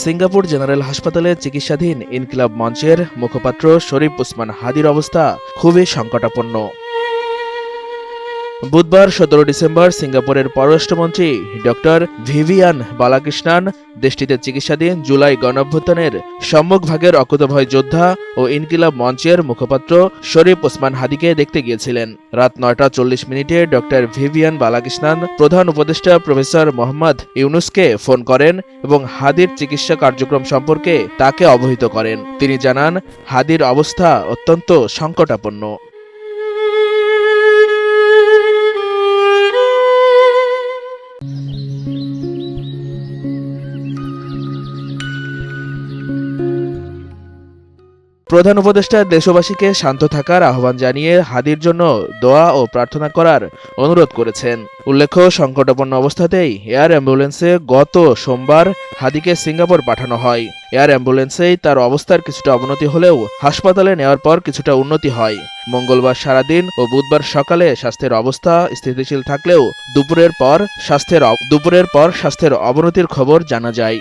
Singapore general হাসপাতালে চিকিৎসাধীন ইনকিলাব মঞ্চের মুখপাত্র শরীফ ওসমান হাদির অবস্থা খুবই সংকটাপন্ন। বুধবার 17 ডিসেম্বর সিঙ্গাপুরের পররাষ্ট্রমন্ত্রী ডক্টর ভিভিয়ান বালাকৃষ্ণন দেশটিতে চিকিৎসাধীন জুলাই গণঅভ্যুত্থানের সম্মুখভাগের অকুতভয় যোদ্ধা ও ইনকিলাব মঞ্চের মুখপাত্র শরীফ ওসমান হাদিকে দেখতে গিয়েছিলেন। রাত 9টা 40 মিনিটে ডক্টর ভিভিয়ান বালাকৃষ্ণন প্রধান উপদেষ্টা প্রফেসর মোহাম্মদ ইউনুসকে ফোন করেন এবং হাদির চিকিৎসা কার্যক্রম সম্পর্কে তাকে অবহিত করেন। তিনি জানান, হাদির অবস্থা অত্যন্ত সংকটাপন্ন। প্রধান উপদেষ্টা দেশবাসীকে শান্ত থাকার আহ্বান জানিয়ে হাদির জন্য দোয়া ও প্রার্থনা করার অনুরোধ করেছেন। উল্লেখ্য, সংকটাপন্ন অবস্থাতেই এয়ার অ্যাম্বুলেন্সে গত সোমবার হাদিকে সিঙ্গাপুর পাঠানো হয়। এয়ার অ্যাম্বুলেন্সেই তার অবস্থার কিছুটা অবনতি হলেও হাসপাতালে নেওয়ার পর কিছুটা উন্নতি হয়। মঙ্গলবার সারাদিন ও বুধবার সকালে স্বাস্থ্যের অবস্থা স্থিতিশীল থাকলেও দুপুরের পর স্বাস্থ্যের অবনতির খবর জানা যায়।